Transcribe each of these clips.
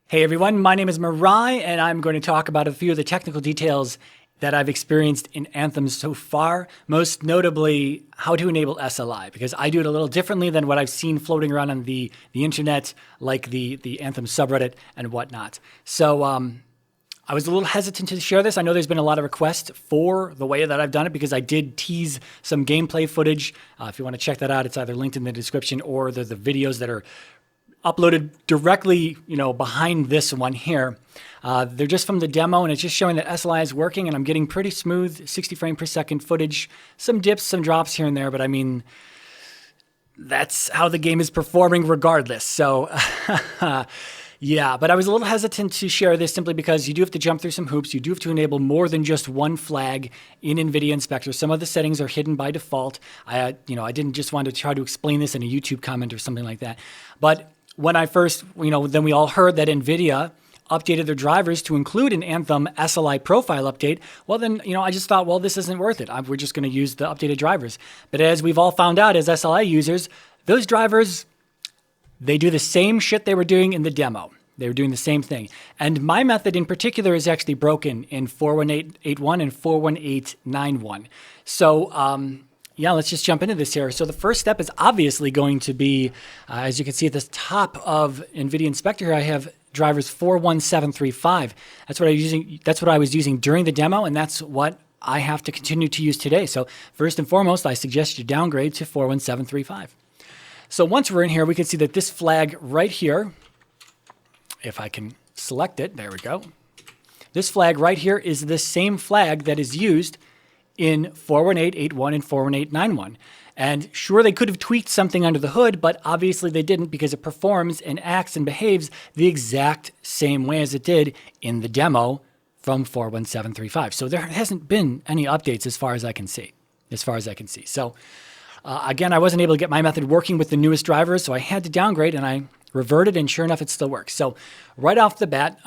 Hey everyone, my name is Mirai, and I'm going to talk about a few of the technical details that I've experienced in Anthem so far, most notably how to enable SLI, because I do it a little differently than what I've seen floating around on the internet, like the Anthem subreddit and whatnot. So I was a little hesitant to share this. I know there's been a lot of requests for the way that I've done it because I did tease some gameplay footage. If you want to check that out, it's either linked in the description or the videos that are uploaded directly, behind this one here. They're just from the demo, and it's just showing that SLI is working, and I'm getting pretty smooth 60 frame per second footage, some dips, some drops here and there, but I mean, that's how the game is performing regardless. So yeah, but I was a little hesitant to share this simply because you do have to jump through some hoops. You do have to enable more than just one flag in NVIDIA Inspector. Some of the settings are hidden by default. I didn't just want to try to explain this in a YouTube comment or something like that. But when I first, then we all heard that NVIDIA updated their drivers to include an Anthem SLI profile update. Well, then, I just thought, well, this isn't worth it. We're just going to use the updated drivers. But as we've all found out as SLI users, those drivers, they do the same shit they were doing in the demo. They were doing the same thing. And my method in particular is actually broken in 41881 and 41891. So, yeah, let's just jump into this here. So the first step is obviously going to be, as you can see at the top of NVIDIA Inspector here, I have drivers 41735. That's what I was using during the demo, and that's what I have to continue to use today. So first and foremost, I suggest you downgrade to 41735. So once we're in here, we can see that this flag right here, if I can select it, there we go. This flag right here is the same flag that is used in 41881 and 41891. And sure, they could have tweaked something under the hood, but obviously they didn't because it performs and acts and behaves the exact same way as it did in the demo from 41735. So there hasn't been any updates as far as I can see. So again, I wasn't able to get my method working with the newest drivers, so I had to downgrade and I reverted, and sure enough, it still works. So right off the bat,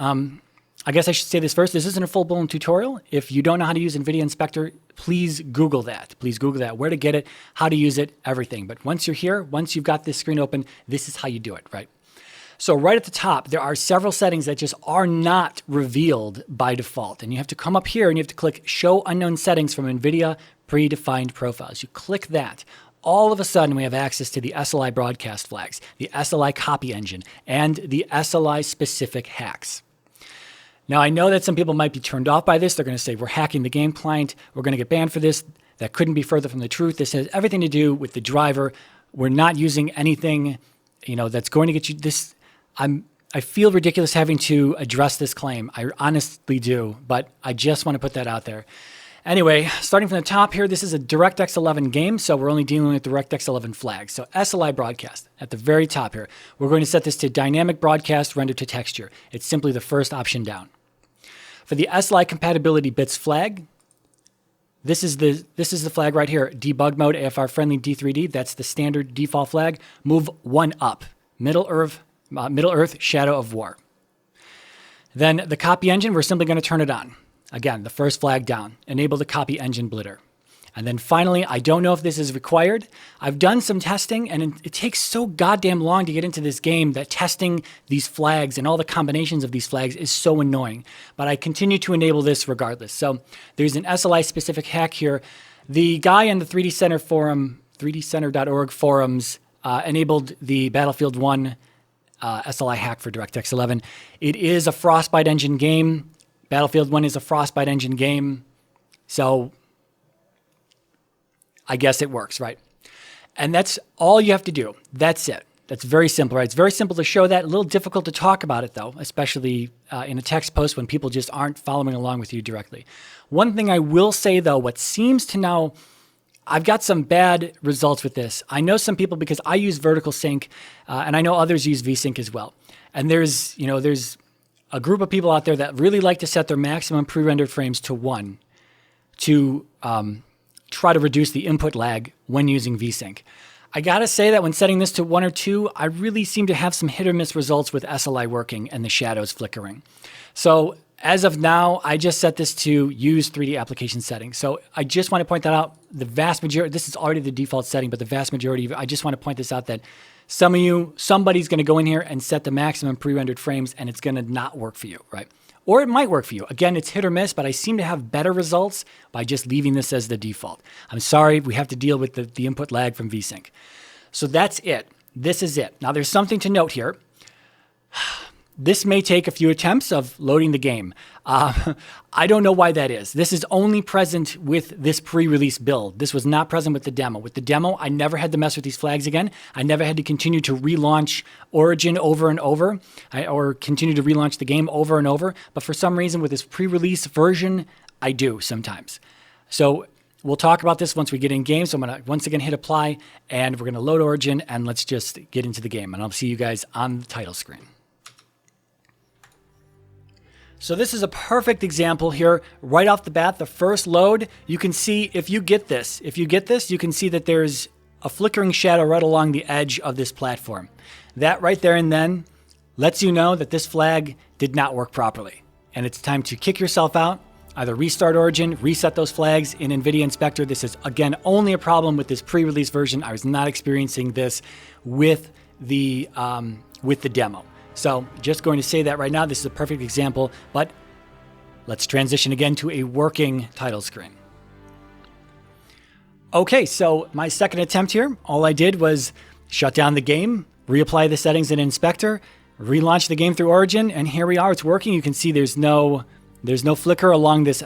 I guess I should say this first. This isn't a full-blown tutorial. If you don't know how to use NVIDIA Inspector, please Google that. Where to get it, how to use it, everything. But once you're here, once you've got this screen open, this is how you do it, right? So right at the top, there are several settings that just are not revealed by default. And you have to come up here and you have to click Show Unknown Settings from NVIDIA Predefined Profiles. You click that. All of a sudden, we have access to the SLI broadcast flags, the SLI copy engine, and the SLI specific hacks. Now, I know that some people might be turned off by this. They're going to say, we're hacking the game client. We're going to get banned for this. That couldn't be further from the truth. This has everything to do with the driver. We're not using anything, that's going to get you this. I feel ridiculous having to address this claim. I honestly do, but I just want to put that out there. Anyway, starting from the top here, this is a DirectX 11 game, so we're only dealing with DirectX 11 flags. So SLI broadcast at the very top here. We're going to set this to dynamic broadcast render to texture. It's simply the first option down. For the SLI compatibility bits flag, this is the flag right here, debug mode AFR friendly D3D. That's the standard default flag. Move one up, Middle Earth Shadow of War. Then the copy engine, we're simply going to turn it on. Again, the first flag down, enable the copy engine blitter. And then finally, I don't know if this is required. I've done some testing, and it takes so goddamn long to get into this game that testing these flags and all the combinations of these flags is so annoying. But I continue to enable this regardless. So there's an SLI specific hack here. The guy in the 3D Center forum, 3dcenter.org forums, enabled the Battlefield 1 SLI hack for DirectX 11. It is a Frostbite engine game. Battlefield 1 is a Frostbite engine game, so I guess it works, right? And that's all you have to do. That's it. That's very simple, right? It's very simple to show that. A little difficult to talk about it, though, especially in a text post when people just aren't following along with you directly. One thing I will say, though, what seems to now, I've got some bad results with this. I know some people, because I use vertical sync, and I know others use VSync as well. And there's a group of people out there that really like to set their maximum pre-rendered frames to 1 to try to reduce the input lag when using VSync. I gotta say that when setting this to 1 or 2, I really seem to have some hit or miss results with SLI working and the shadows flickering. So as of now, I just set this to use 3D application settings. So I just want to point that out. The vast majority, this is already the default setting, but the vast majority, I just want to point this out that somebody's going to go in here and set the maximum pre-rendered frames, and it's going to not work for you, right? Or it might work for you. Again, it's hit or miss, but I seem to have better results by just leaving this as the default. I'm sorry, we have to deal with the input lag from VSync. So that's it. This is it. Now there's something to note here. This may take a few attempts of loading the game. I don't know why that is. This is only present with this pre-release build. This was not present with the demo. With the demo, I never had to mess with these flags again. I never had to continue to relaunch Origin over and over, or continue to relaunch the game over and over. But for some reason, with this pre-release version, I do sometimes. So we'll talk about this once we get in game. So I'm going to once again hit apply, and we're going to load Origin, and let's just get into the game. And I'll see you guys on the title screen. So this is a perfect example here. Right off the bat, the first load, you can see if you get this, you can see that there's a flickering shadow right along the edge of this platform. That right there and then lets you know that this flag did not work properly. And it's time to kick yourself out, either restart Origin, reset those flags in NVIDIA Inspector. This is, again, only a problem with this pre-release version. I was not experiencing this with the demo. So just going to say that right now, this is a perfect example, but let's transition again to a working title screen. Okay, so my second attempt here, all I did was shut down the game, reapply the settings in Inspector, relaunch the game through Origin, and here we are, it's working. You can see there's no flicker along this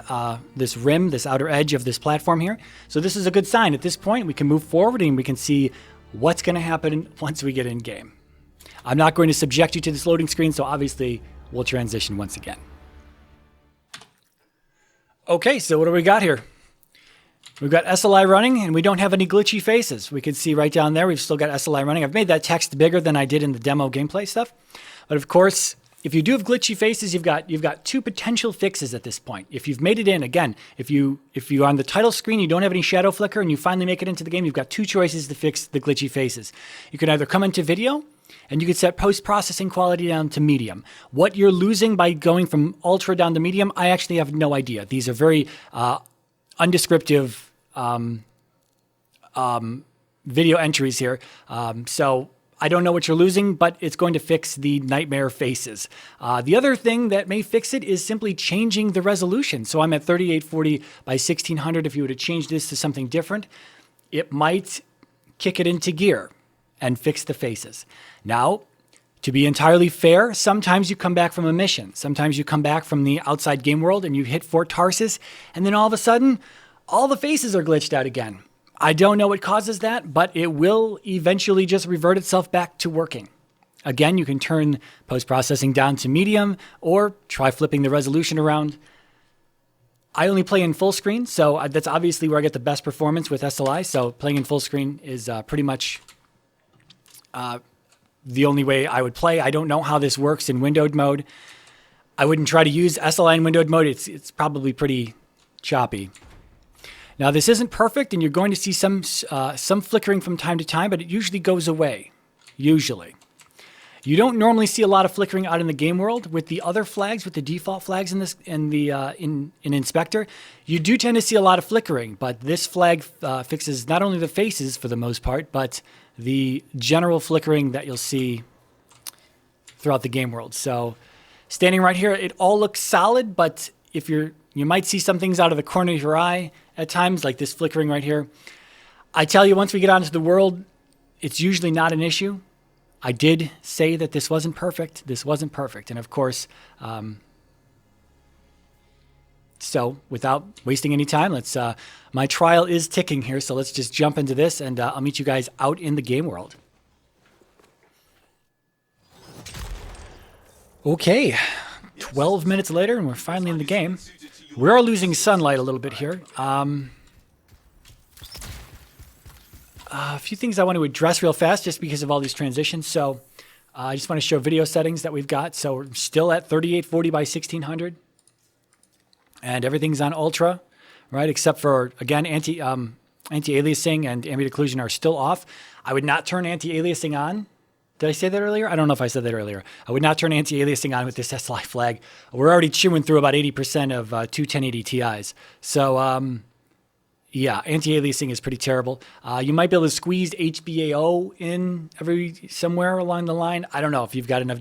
rim, this outer edge of this platform here. So this is a good sign. At this point, we can move forward and we can see what's going to happen once we get in game. I'm not going to subject you to this loading screen, so obviously we'll transition once again. Okay, so what do we got here? We've got SLI running, and we don't have any glitchy faces. We can see right down there, we've still got SLI running. I've made that text bigger than I did in the demo gameplay stuff. But of course, if you do have glitchy faces, you've got two potential fixes at this point. If you've made it in, again, if you're on the title screen, you don't have any shadow flicker, and you finally make it into the game, you've got two choices to fix the glitchy faces. You can either come into video, and you could set post-processing quality down to medium. What you're losing by going from ultra down to medium, I actually have no idea. These are very undescriptive video entries here. So I don't know what you're losing, but it's going to fix the nightmare faces. The other thing that may fix it is simply changing the resolution. So I'm at 3840 by 1600. If you were to change this to something different, it might kick it into gear and fix the faces. Now, to be entirely fair, sometimes you come back from a mission. Sometimes you come back from the outside game world and you hit Fort Tarsis, and then all of a sudden, all the faces are glitched out again. I don't know what causes that, but it will eventually just revert itself back to working. Again, you can turn post-processing down to medium or try flipping the resolution around. I only play in full screen, so that's obviously where I get the best performance with SLI. So playing in full screen is pretty much the only way I would play. I don't know how this works in windowed mode. I wouldn't try to use SLI in windowed mode. It's probably pretty choppy. Now this isn't perfect, and you're going to see some flickering from time to time, but it usually goes away. Usually. You don't normally see a lot of flickering out in the game world with the other flags, with the default flags in Inspector. You do tend to see a lot of flickering, but this flag fixes not only the faces for the most part, but the general flickering that you'll see throughout the game world. So standing right here, it all looks solid, but if you might see some things out of the corner of your eye at times, like this flickering right here. I tell you, once we get onto the world, it's usually not an issue. I did say that this wasn't perfect. This wasn't perfect. And of course, so without wasting any time, my trial is ticking here. So let's just jump into this, and I'll meet you guys out in the game world. Okay, 12 minutes later, and we're finally in the game. We are losing sunlight a little bit here. A few things I want to address real fast just because of all these transitions. So I just want to show video settings that we've got. So we're still at 3840 by 1600. And everything's on ultra, right? Except for, again, anti-aliasing and ambient occlusion are still off. I would not turn anti-aliasing on. Did I say that earlier? I don't know if I said that earlier. I would not turn anti-aliasing on with this SLI flag. We're already chewing through about 80% of two 1080 Ti's. So, Yeah, anti-aliasing is pretty terrible. You might be able to squeeze HBAO in somewhere along the line. I don't know if you've got enough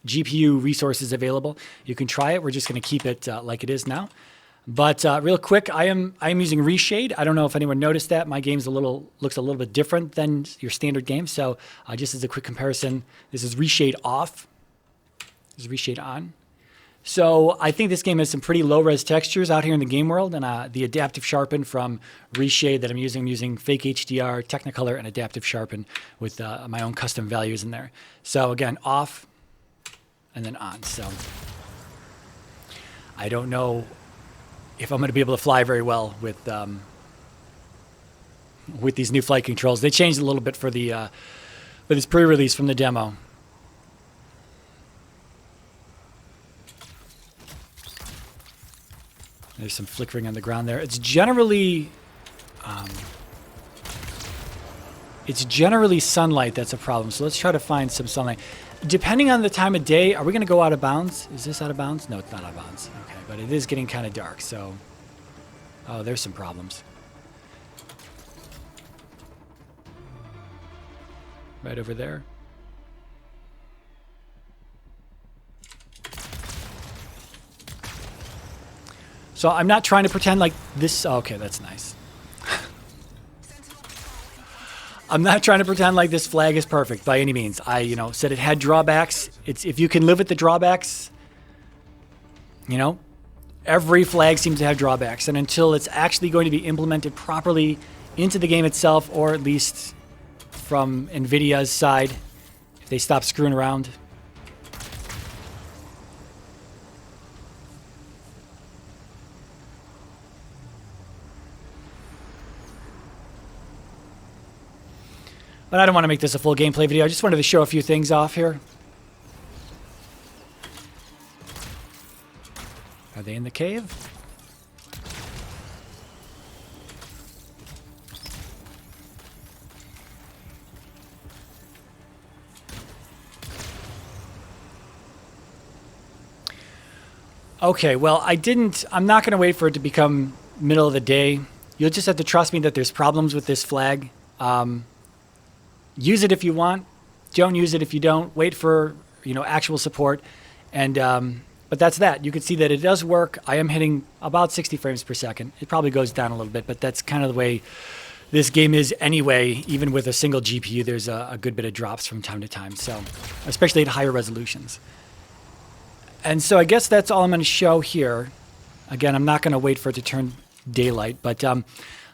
GPU resources available. You can try it. We're just going to keep it like it is now. But real quick, I am using Reshade. I don't know if anyone noticed that. My game's looks a little bit different than your standard game. So just as a quick comparison, this is Reshade off. This is Reshade on. So I think this game has some pretty low-res textures out here in the game world, and the adaptive sharpen from Reshade that I'm using fake HDR, Technicolor, and adaptive sharpen with my own custom values in there. So again, off and then on. So I don't know if I'm going to be able to fly very well with these new flight controls. They changed a little bit for this pre-release from the demo. There's some flickering on the ground there. It's generally sunlight that's a problem. So let's try to find some sunlight. Depending on the time of day, are we going to go out of bounds? Is this out of bounds? No, it's not out of bounds. Okay, but it is getting kind of dark. So, oh, there's some problems. Right over there. So I'm not trying to pretend like this. Oh, okay, that's nice. I'm not trying to pretend like this flag is perfect by any means. I, said it had drawbacks. If you can live with the drawbacks, every flag seems to have drawbacks. And until it's actually going to be implemented properly into the game itself, or at least from NVIDIA's side, if they stop screwing around. But I don't want to make this a full gameplay video. I just wanted to show a few things off here. Are they in the cave? Okay, well, I'm not going to wait for it to become middle of the day. You'll just have to trust me that there's problems with this flag. Use it if you want. Don't use it if you don't. Wait for actual support, and but that's that. You can see that it does work. I am hitting about 60 frames per second. It probably goes down a little bit, but that's kind of the way this game is anyway. Even with a single GPU, there's a good bit of drops from time to time. So, especially at higher resolutions. And so I guess that's all I'm going to show here. Again, I'm not going to wait for it to turn daylight, but.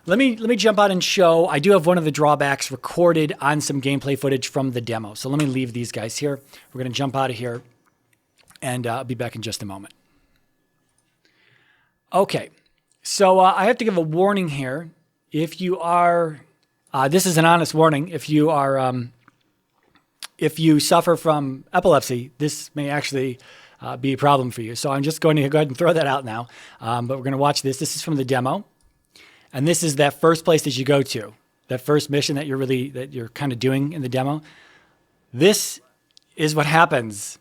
Let me jump out and show. I do have one of the drawbacks recorded on some gameplay footage from the demo. So let me leave these guys here. We're going to jump out of here, and I'll be back in just a moment. Okay, so I have to give a warning here. If you are, this is an honest warning. If you are, if you suffer from epilepsy, this may actually be a problem for you. So I'm just going to go ahead and throw that out now. But we're going to watch this. This is from the demo. And this is that first place that you go to, that first mission that you're kind of doing in the demo. This is what happens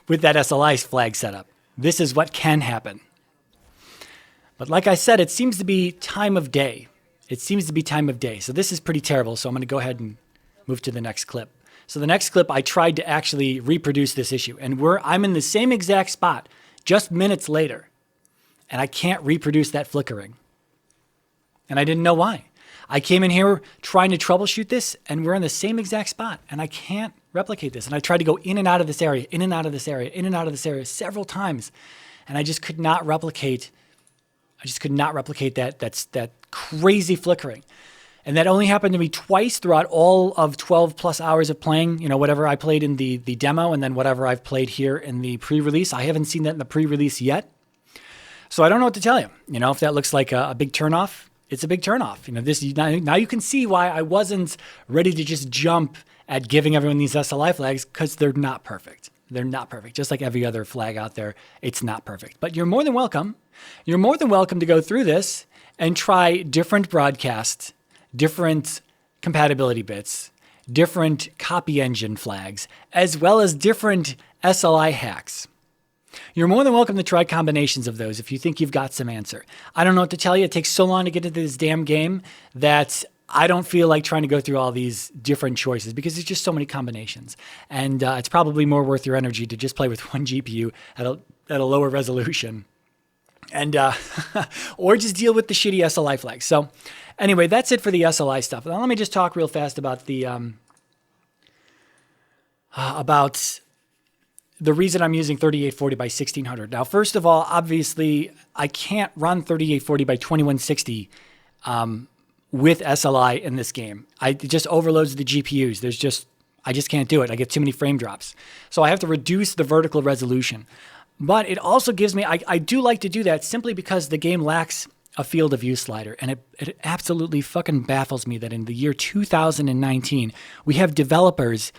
with that SLI flag setup. This is what can happen. But like I said, it seems to be time of day. It seems to be time of day. So this is pretty terrible. So I'm going to go ahead and move to the next clip. So the next clip, I tried to actually reproduce this issue. And I'm in the same exact spot just minutes later. And I can't reproduce that flickering. And I didn't know why. I came in here trying to troubleshoot this, and we're in the same exact spot, and I can't replicate this. And I tried to go in and out of this area, in and out of this area, in and out of this area several times, and I just could not replicate. That crazy flickering. And that only happened to me twice throughout all of 12 plus hours of playing, whatever I played in the demo, and then whatever I've played here in the pre-release. I haven't seen that in the pre-release yet. So I don't know what to tell you. If that looks like a big turnoff. It's a big turnoff. Now you can see why I wasn't ready to just jump at giving everyone these SLI flags, because they're not perfect. They're not perfect. Just like every other flag out there, it's not perfect. But you're more than welcome. You're more than welcome to go through this and try different broadcasts, different compatibility bits, different copy engine flags, as well as different SLI hacks. You're more than welcome to try combinations of those if you think you've got some answer. I don't know what to tell you. It takes so long to get into this damn game that I don't feel like trying to go through all these different choices because there's just so many combinations. And it's probably more worth your energy to just play with one GPU at a lower resolution. And or just deal with the shitty SLI flags. So anyway, that's it for the SLI stuff. Now let me just talk real fast about the reason I'm using 3840 by 1600. Now, first of all, obviously, I can't run 3840 by 2160 with SLI in this game. It just overloads the GPUs. I just can't do it. I get too many frame drops. So I have to reduce the vertical resolution. But it also gives me, I do like to do that simply because the game lacks a field of view slider. And it absolutely fucking baffles me that in the year 2019, we have developers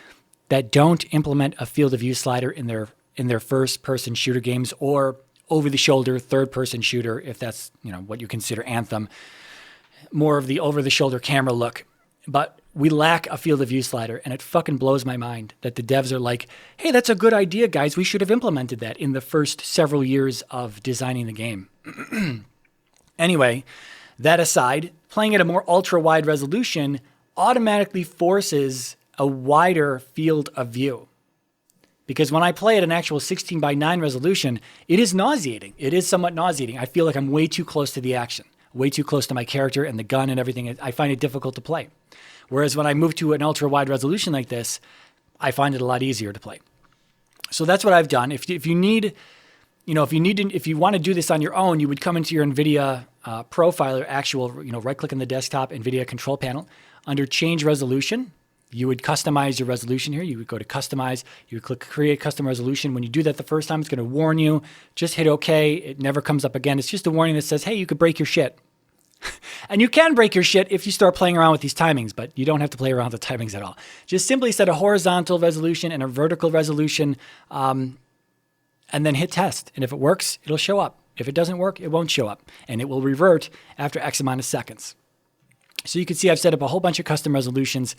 that don't implement a field of view slider in their first person shooter games or over the shoulder third person shooter, if that's, what you consider Anthem, more of the over the shoulder camera look. But we lack a field of view slider, and it fucking blows my mind that the devs are like, hey, that's a good idea, guys. We should have implemented that in the first several years of designing the game. Anyway, that aside, playing at a more ultra-wide resolution automatically forces a wider field of view. Because when I play at an actual 16 by 9 resolution, it is nauseating. It is somewhat nauseating. I feel like I'm way too close to the action, way too close to my character and the gun and everything. I find it difficult to play. Whereas when I move to an ultra-wide resolution like this, I find it a lot easier to play. So that's what I've done. If you want to do this on your own, you would come into your NVIDIA profiler, actual, right-click on the desktop, NVIDIA control panel. Under Change Resolution, you would customize your resolution here. You would go to Customize. You would click Create Custom Resolution. When you do that the first time, it's going to warn you. Just hit OK. It never comes up again. It's just a warning that says, hey, you could break your shit. And you can break your shit if you start playing around with these timings, but you don't have to play around with the timings at all. Just simply set a horizontal resolution and a vertical resolution, and then hit test. And if it works, it'll show up. If it doesn't work, it won't show up. And it will revert after X amount of seconds. So you can see I've set up a whole bunch of custom resolutions.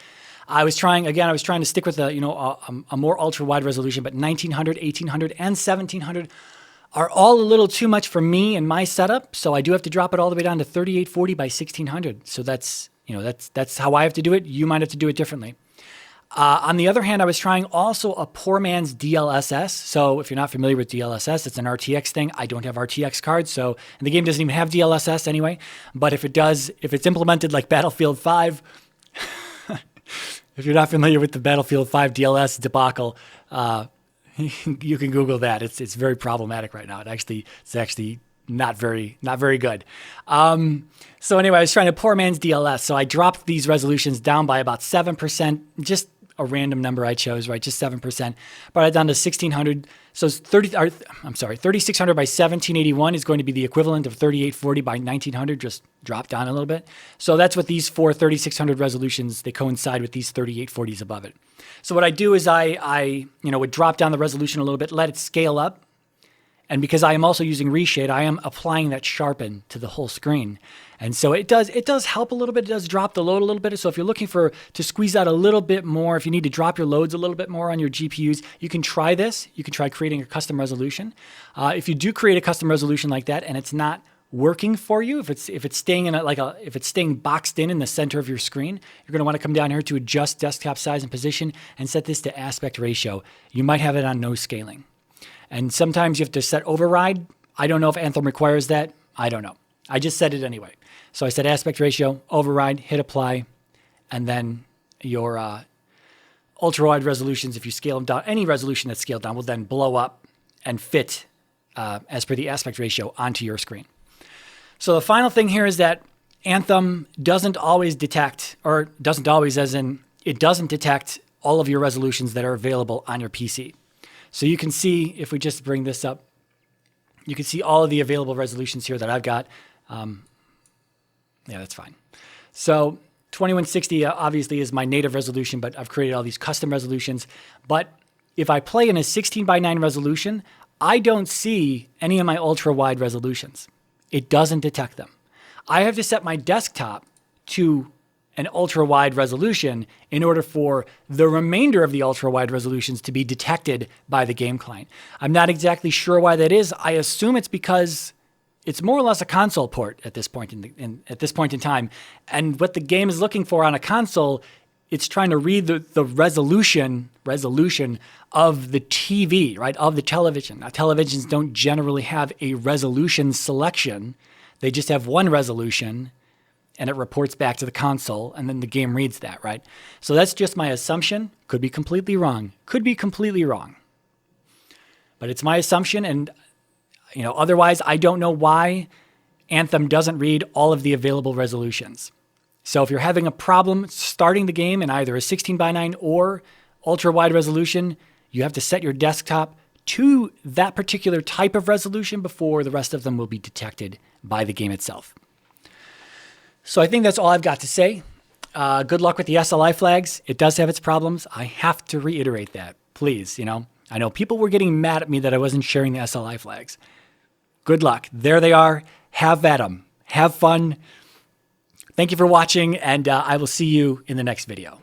I was trying to stick with a more ultra-wide resolution, but 1900, 1800, and 1700 are all a little too much for me and my setup. So I do have to drop it all the way down to 3840 by 1600. So that's how I have to do it. You might have to do it differently. On the other hand, I was trying also a poor man's DLSS. So if you're not familiar with DLSS, it's an RTX thing. I don't have RTX cards, and the game doesn't even have DLSS anyway. But if it does, if it's implemented like Battlefield 5, if you're not familiar with the Battlefield 5 DLSS debacle, you can Google that. It's very problematic right now. It's actually not very good. So anyway, I was trying to poor man's DLSS. So I dropped these resolutions down by about 7%, just a random number I chose, right? Just 7%. Brought it down to 1600. So 3600 by 1781 is going to be the equivalent of 3840 by 1900, just dropped down a little bit. So that's what these four 3600 resolutions, they coincide with these 3840s above it. So what I do is I would drop down the resolution a little bit, let it scale up. And because I am also using reshade, I am applying that sharpen to the whole screen. And so it does help a little bit. It does drop the load a little bit. So if you're looking to squeeze out a little bit more, if you need to drop your loads a little bit more on your GPUs, you can try this. You can try creating a custom resolution. If you do create a custom resolution like that and it's not working for you, if it's staying if it's staying boxed in the center of your screen, you're going to want to come down here to adjust desktop size and position and set this to aspect ratio. You might have it on no scaling. And sometimes you have to set override. I don't know if Anthem requires that. I don't know. I just set it anyway. So I set aspect ratio, override, hit apply, and then your ultra-wide resolutions, if you scale them down, any resolution that's scaled down will then blow up and fit as per the aspect ratio onto your screen. So the final thing here is that Anthem doesn't always detect, or doesn't always as in it doesn't detect all of your resolutions that are available on your PC. So you can see, if we just bring this up, you can see all of the available resolutions here that I've got. Yeah, that's fine. So 2160 obviously is my native resolution, but I've created all these custom resolutions. But if I play in a 16 by 9 resolution, I don't see any of my ultra wide resolutions. It doesn't detect them. I have to set my desktop to an ultra-wide resolution in order for the remainder of the ultra-wide resolutions to be detected by the game client. I'm not exactly sure why that is. I assume it's because it's more or less a console port at this point at this point in time. And what the game is looking for on a console, it's trying to read the resolution of the TV, right, of the television. Now, televisions don't generally have a resolution selection. They just have one resolution, and it reports back to the console, and then the game reads that, right? So that's just my assumption. Could be completely wrong. Could be completely wrong. But it's my assumption, and otherwise I don't know why Anthem doesn't read all of the available resolutions. So if you're having a problem starting the game in either a 16:9 or ultra-wide resolution, you have to set your desktop to that particular type of resolution before the rest of them will be detected by the game itself. So I think that's all I've got to say. Good luck with the SLI flags. It does have its problems. I have to reiterate that, please. I know people were getting mad at me that I wasn't sharing the SLI flags. Good luck. There they are. Have at them. Have fun. Thank you for watching, and I will see you in the next video.